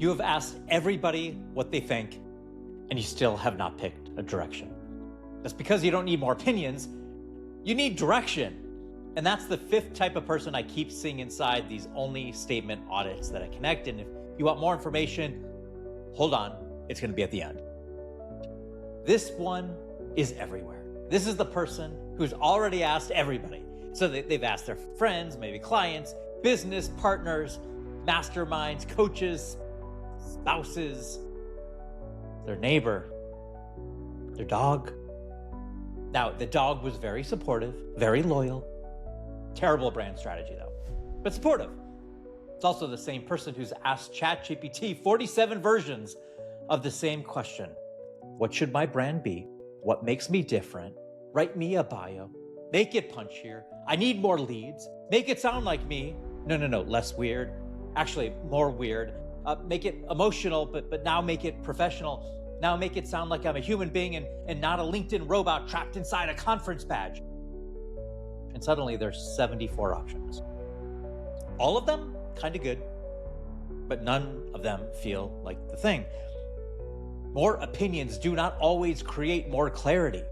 You have asked everybody what they think, and you still have not picked a direction. That's because you don't need more opinions. You need direction. And that's the fifth type of person I keep seeing inside these ONLY Statement Audits that I connect. And if you want more information, hold on, it's going to be at the end. This one is everywhere. This is the person who's already asked everybody. So they've asked their friends, maybe clients, business partners, masterminds, coaches, spouses, their neighbor, their dog. Now, the dog was very supportive, very loyal. Terrible brand strategy though, but supportive. It's also the same person who's asked ChatGPT 47 versions of the same question. What should my brand be? What makes me different? Write me a bio. Make it punchier. I need more leads. Make it sound like me. No, less weird. Actually, more weird. Make it emotional, but now make it professional. Now make it sound like I'm a human being and not a LinkedIn robot trapped inside a conference badge. And suddenly there's 74 options. All of them kind of good, but none of them feel like the thing. More opinions do not always create more clarity.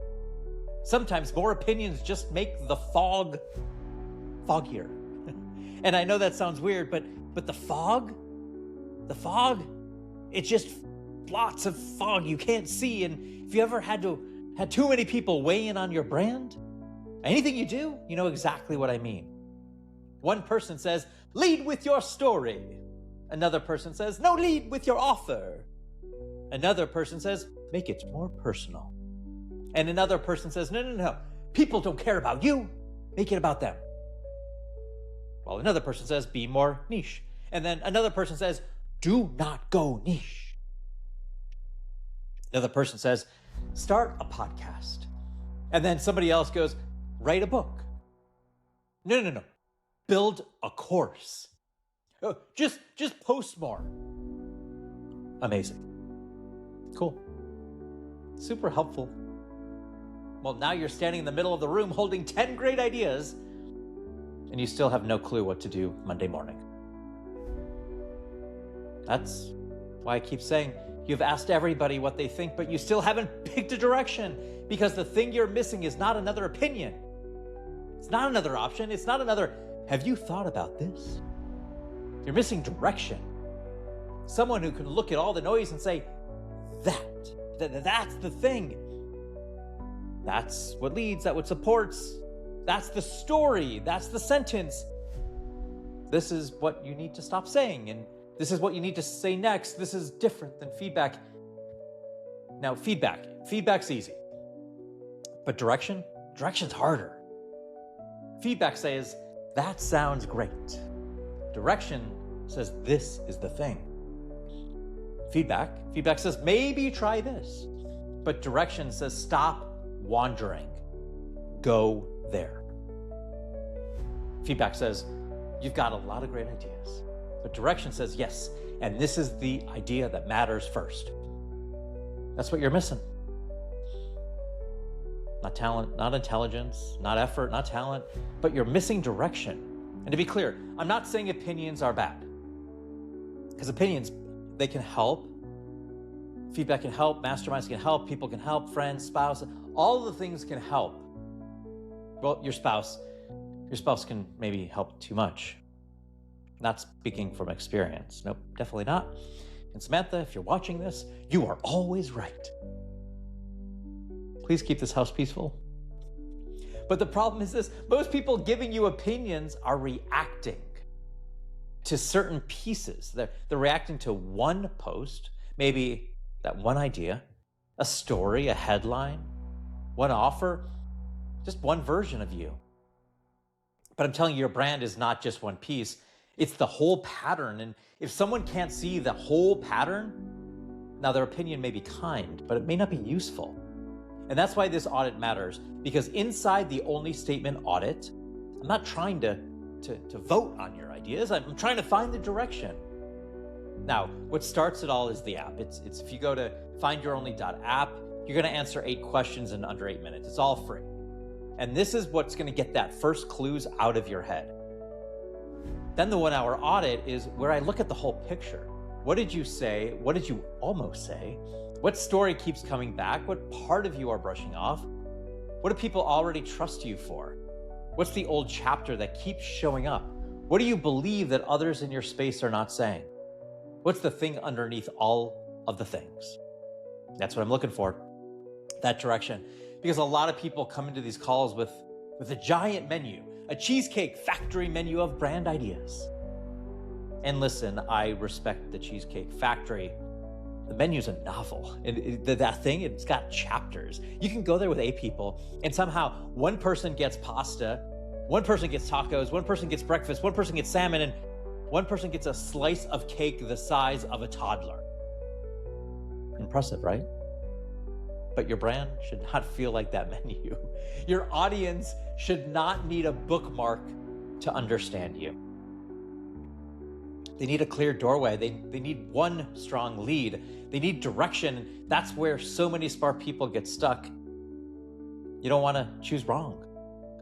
Sometimes more opinions just make the fog foggier. And I know that sounds weird, but the fog, it's just lots of fog you can't see. And if you ever had too many people weigh in on your brand, anything you do, you know exactly what I mean. One person says, lead with your story. Another person says, no, lead with your offer. Another person says, make it more personal. And another person says, no. People don't care about you. Make it about them. While another person says, be more niche. And then another person says, do not go niche. Another person says, start a podcast. And then somebody else goes, write a book. No. Build a course. Oh, just post more. Amazing. Cool. Super helpful. Well, now you're standing in the middle of the room holding 10 great ideas, and you still have no clue what to do Monday morning. That's why I keep saying you've asked everybody what they think, but you still haven't picked a direction, because the thing you're missing is not another opinion. It's not another option. It's not another, have you thought about this? You're missing direction. Someone who can look at all the noise and say, that's the thing. That's what leads, that's what supports. That's the story. That's the sentence. This is what you need to stop saying, and this is what you need to say next. This is different than feedback. Now, feedback's easy. But direction's harder. Feedback says, that sounds great. Direction says, this is the thing. Feedback says, maybe try this. But direction says, stop wandering. Go there. Feedback says, you've got a lot of great ideas. But direction says, yes, and this is the idea that matters first. That's what you're missing. Not talent, not intelligence, not effort, not talent, but you're missing direction. And to be clear, I'm not saying opinions are bad. Because opinions, they can help. Feedback can help, masterminds can help, people can help, friends, spouse, all the things can help. Well, your spouse can maybe help too much. Not speaking from experience. Nope, definitely not. And Samantha, if you're watching this, you are always right. Please keep this house peaceful. But the problem is this, most people giving you opinions are reacting to certain pieces. They're reacting to one post, maybe that one idea, a story, a headline, one offer, just one version of you. But I'm telling you, your brand is not just one piece. It's the whole pattern. And if someone can't see the whole pattern, now their opinion may be kind, but it may not be useful. And that's why this audit matters, because inside the ONLY Statement Audit, I'm not trying to vote on your ideas. I'm trying to find the direction. Now, what starts it all is the app. It's if you go to findyouronly.app, you're going to answer 8 questions in under 8 minutes. It's all free. And this is what's going to get that first clues out of your head. Then the 1-hour audit is where I look at the whole picture. What did you say? What did you almost say? What story keeps coming back? What part of you are brushing off? What do people already trust you for? What's the old chapter that keeps showing up? What do you believe that others in your space are not saying? What's the thing underneath all of the things? That's what I'm looking for, that direction. Because a lot of people come into these calls with a giant menu, a Cheesecake Factory menu of brand ideas. And listen, I respect the Cheesecake Factory. The menu's a novel. That thing, it's got chapters. You can go there with 8 people, and somehow one person gets pasta, one person gets tacos, one person gets breakfast, one person gets salmon, and one person gets a slice of cake the size of a toddler. Impressive, right? But your brand should not feel like that menu. Your audience should not need a bookmark to understand you. They need a clear doorway. They need one strong lead. They need direction. That's where so many smart people get stuck. You don't want to choose wrong.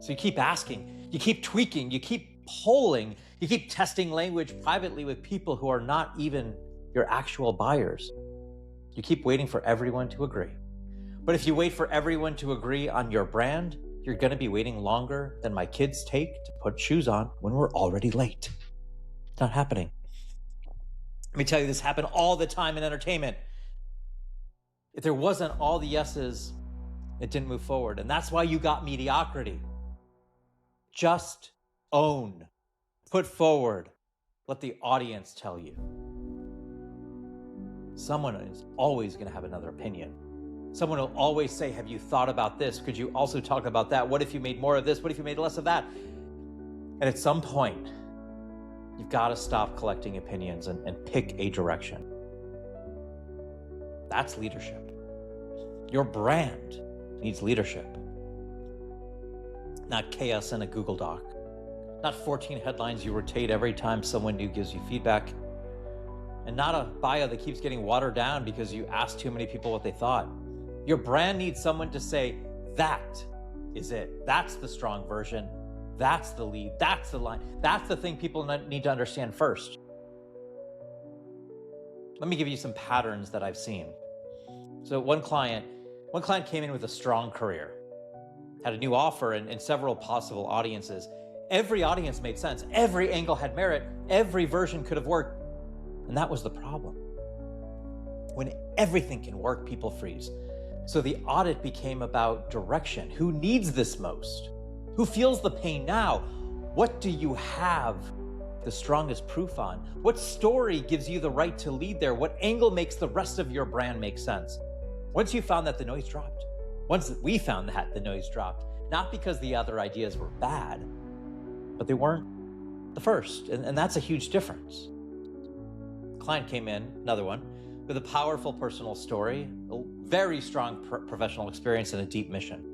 So you keep asking, you keep tweaking, you keep polling, you keep testing language privately with people who are not even your actual buyers. You keep waiting for everyone to agree. But if you wait for everyone to agree on your brand, you're going to be waiting longer than my kids take to put shoes on when we're already late. It's not happening. Let me tell you, this happened all the time in entertainment. If there wasn't all the yeses, it didn't move forward. And that's why you got mediocrity. Just own, put forward, let the audience tell you. Someone is always going to have another opinion. Someone will always say, have you thought about this? Could you also talk about that? What if you made more of this? What if you made less of that? And at some point, you've got to stop collecting opinions and pick a direction. That's leadership. Your brand needs leadership. Not chaos in a Google Doc. Not 14 headlines you rotate every time someone new gives you feedback. And not a bio that keeps getting watered down because you asked too many people what they thought. Your brand needs someone to say, that is it. That's the strong version. That's the lead. That's the line. That's the thing people need to understand first. Let me give you some patterns that I've seen. So one client came in with a strong career, had a new offer and several possible audiences. Every audience made sense. Every angle had merit. Every version could have worked. And that was the problem. When everything can work, people freeze. So the audit became about direction. Who needs this most? Who feels the pain now? What do you have the strongest proof on? What story gives you the right to lead there? What angle makes the rest of your brand make sense? Once you found that, the noise dropped. Once we found that, the noise dropped. Not because the other ideas were bad, but they weren't the first. And that's a huge difference. Client came in, another one, with a powerful personal story, a very strong professional experience, and a deep mission.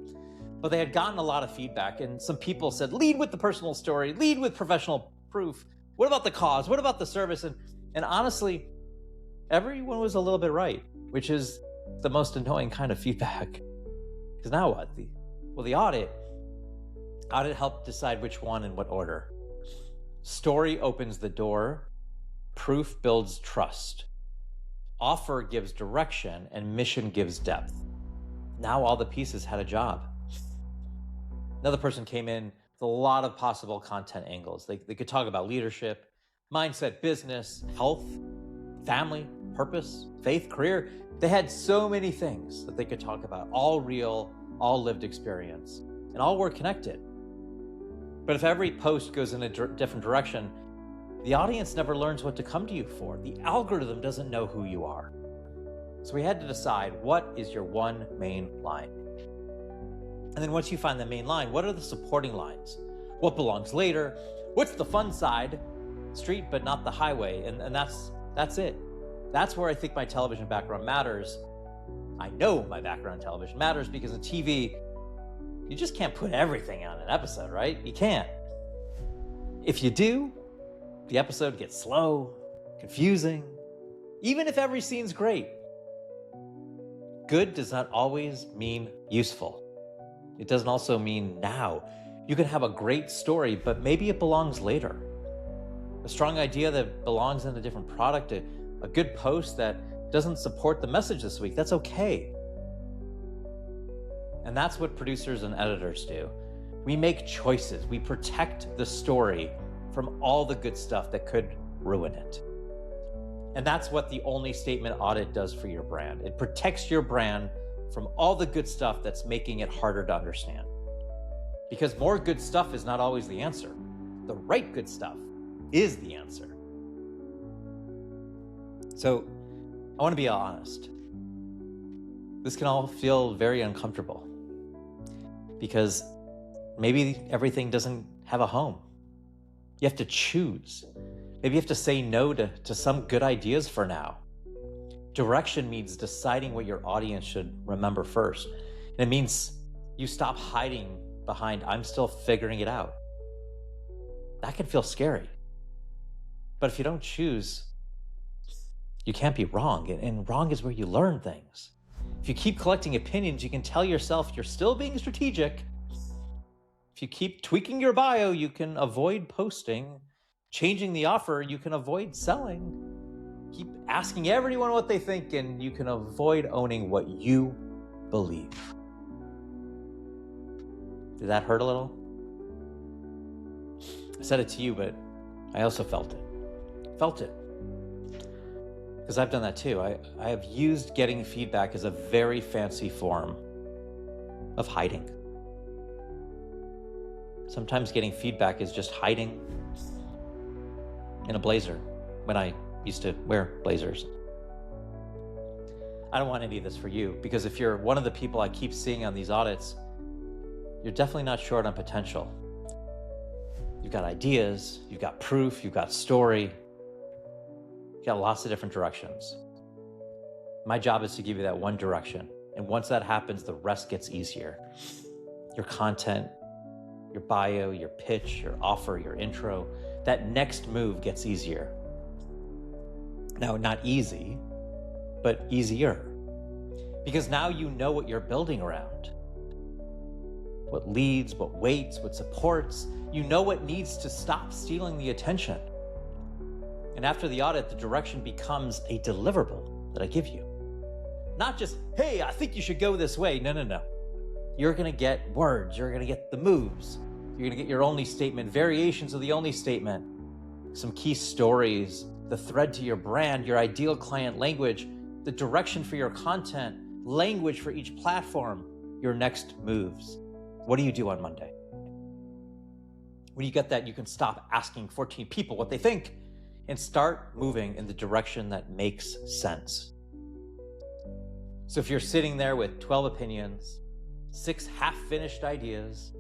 But they had gotten a lot of feedback, and some people said, lead with the personal story, lead with professional proof. What about the cause? What about the service? And honestly, everyone was a little bit right, which is the most annoying kind of feedback. Because now what? The audit helped decide which one and what order. Story opens the door. Proof builds trust. Offer gives direction, and mission gives depth. Now all the pieces had a job. Another person came in with a lot of possible content angles. They could talk about leadership, mindset, business, health, family, purpose, faith, career. They had so many things that they could talk about, all real, all lived experience, and all were connected. But if every post goes in a different direction, the audience never learns what to come to you for. The algorithm doesn't know who you are. So we had to decide, what is your one main line? And then once you find the main line, what are the supporting lines? What belongs later? What's the fun side? Street, but not the highway. And that's it. That's where I think my television background matters. I know my background in television matters because in TV, you just can't put everything on an episode, right? You can't. If you do, the episode gets slow, confusing, even if every scene's great. Good does not always mean useful. It doesn't also mean now. You can have a great story, but maybe it belongs later. A strong idea that belongs in a different product, a a good post that doesn't support the message this week. That's okay. And that's what producers and editors do. We make choices. We protect the story from all the good stuff that could ruin it. And that's what the ONLY Statement Audit does for your brand. It protects your brand from all the good stuff that's making it harder to understand. Because more good stuff is not always the answer. The right good stuff is the answer. So I want to be honest. This can all feel very uncomfortable because maybe everything doesn't have a home. You have to choose. Maybe you have to say no to some good ideas for now. Direction means deciding what your audience should remember first. And it means you stop hiding behind, I'm still figuring it out. That can feel scary. But if you don't choose, you can't be wrong. And wrong is where you learn things. If you keep collecting opinions, you can tell yourself you're still being strategic. If you keep tweaking your bio, you can avoid posting. Changing the offer, you can avoid selling. Keep asking everyone what they think, and you can avoid owning what you believe. Did that hurt a little? I said it to you, but I also felt it. Felt it. Because I've done that too. I have used getting feedback as a very fancy form of hiding. Sometimes getting feedback is just hiding in a blazer when I used to wear blazers. I don't want any of this for you, because if you're one of the people I keep seeing on these audits, you're definitely not short on potential. You've got ideas, you've got proof, you've got story, you've got lots of different directions. My job is to give you that one direction. And once that happens, the rest gets easier. Your content, your bio, your pitch, your offer, your intro, that next move gets easier. Now, not easy, but easier. Because now you know what you're building around. What leads, what waits, what supports. You know what needs to stop stealing the attention. And after the audit, the direction becomes a deliverable that I give you. Not just, hey, I think you should go this way. No. You're gonna get words, you're gonna get the moves. You're gonna get your ONLY statement, variations of the ONLY statement, some key stories, the thread to your brand, your ideal client language, the direction for your content, language for each platform, your next moves. What do you do on Monday? When you get that, you can stop asking 14 people what they think and start moving in the direction that makes sense. So if you're sitting there with 12 opinions, 6 half-finished ideas,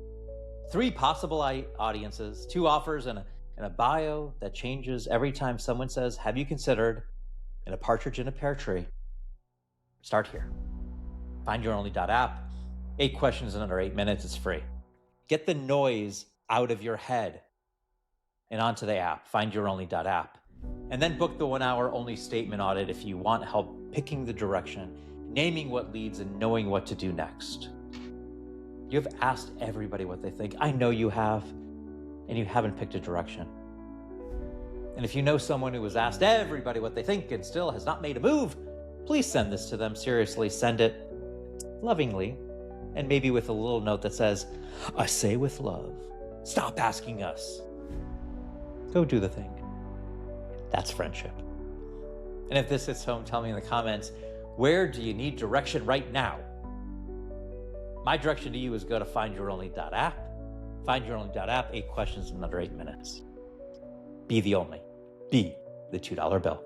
3 possible audiences, 2 offers, and a bio that changes every time someone says, have you considered, and a partridge in a pear tree, start here. findyouronly.app. 8 questions in under 8 minutes. It's free. Get the noise out of your head and onto the app, findyouronly.app. And then book the 1-hour ONLY Statement Audit if you want help picking the direction, naming what leads, and knowing what to do next. You've asked everybody what they think. I know you have, and you haven't picked a direction. And if you know someone who has asked everybody what they think and still has not made a move, please send this to them. Seriously, send it lovingly, and maybe with a little note that says, I say with love, stop asking us. Go do the thing. That's friendship. And if this hits home, tell me in the comments, where do you need direction right now? My direction to you is go to findyouronly.app. findyouronly.app, 8 questions in under 8 minutes. Be the only. Be the $2 bill.